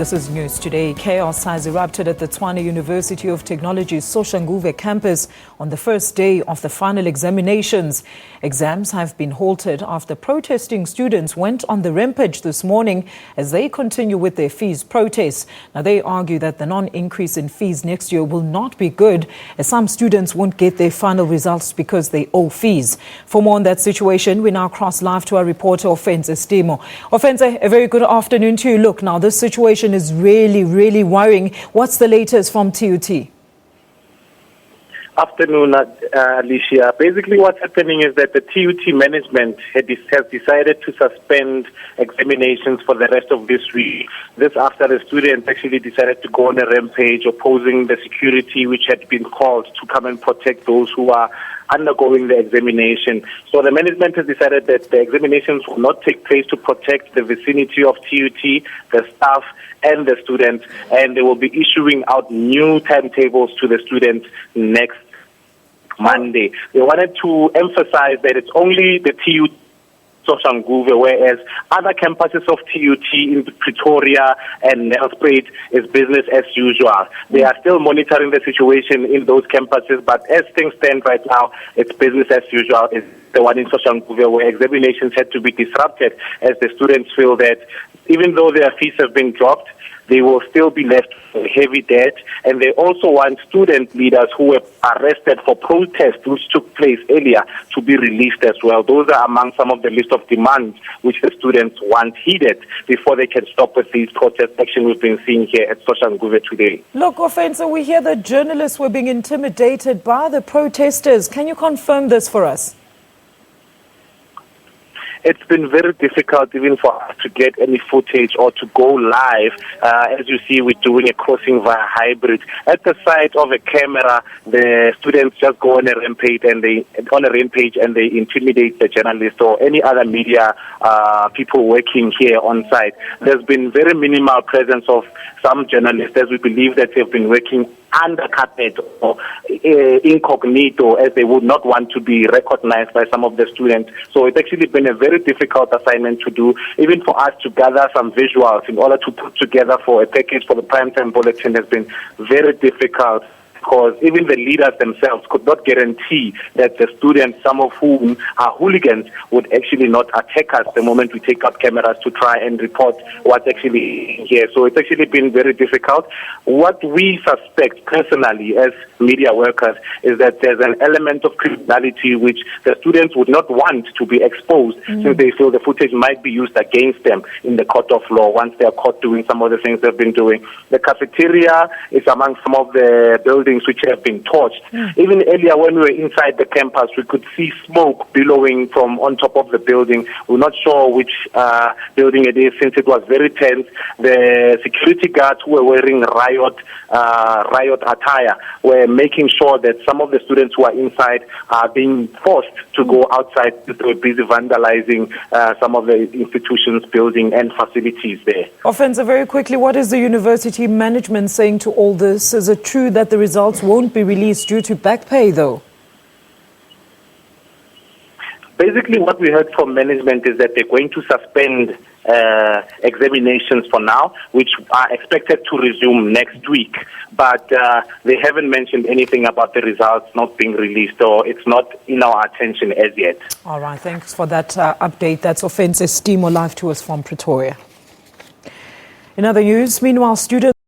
This is News Today. Chaos has erupted at the Tshwane University of Technology's Soshanguve campus on the first day of the final examinations. Exams have been halted after protesting students went on the rampage this morning as they continue with their fees protests. Now, they argue that the non-increase in fees next year will not be good, as some students won't get their final results because they owe fees. For more on that situation, we now cross live to our reporter, Ofentse Setimo. Ofentse, a very good afternoon to you. Look, now this situation is really worrying. What's the latest from TUT? Afternoon, Alicia. Basically, what's happening is that the TUT management has decided to suspend examinations for the rest of this week. This after the students actually decided to go on a rampage opposing the security which had been called to come and protect those who are undergoing the examination. So the management has decided that the examinations will not take place to protect the vicinity of TUT, the staff and the students, and they will be issuing out new timetables to the students next Monday. They wanted to emphasize that it's only the TUT Soshanguve, whereas other campuses of TUT in Pretoria and Nelspruit is business as usual. They are still monitoring the situation in those campuses, but as things stand right now, it's business as usual. It's the one in Soshanguve where examinations had to be disrupted, as the students feel that even though their fees have been dropped, they will still be left with heavy debt, and they also want student leaders who were arrested for protests which took place earlier to be released as well. Those are among some of the list of demands which the students want heeded before they can stop with these protest action we've been seeing here at Soshanguve today. Look, Ofentse, we hear that journalists were being intimidated by the protesters. Can you confirm this for us? It's been very difficult even for us to get any footage or to go live. As you see, we're doing a crossing via hybrid. At the side of a camera, the students just go on a rampage and they intimidate the journalists or any other media people working here on site. There's been very minimal presence of some journalists, as we believe that they've been working under carpet or incognito, as they would not want to be recognized by some of the students. So it's actually been a very difficult assignment to do, even for us to gather some visuals in order to put together for a package for the primetime bulletin has been very difficult, because even the leaders themselves could not guarantee that the students, some of whom are hooligans, would actually not attack us the moment we take up cameras to try and report what's actually here. So it's actually been very difficult. What we suspect personally as media workers is that there's an element of criminality which the students would not want to be exposed, since they feel the footage might be used against them in the court of law once they are caught doing some of the things they've been doing. The cafeteria is among some of the buildings which have been torched. Even earlier when we were inside the campus, we could see smoke billowing from on top of the building. We're not sure which building it is, since it was very tense. The security guards who were wearing riot attire were making sure that some of the students who are inside are being forced to go outside because they were busy vandalizing some of the institutions, building and facilities there. Ofentse, very quickly, what is the university management saying to all this? Is it true that the results won't be released due to back pay, though? Basically, what we heard from management is that they're going to suspend examinations for now, which are expected to resume next week. But they haven't mentioned anything about the results not being released, or it's not in our attention as yet. All right, thanks for that update. That's Ofentse Setimo live to us from Pretoria. In other news, meanwhile, students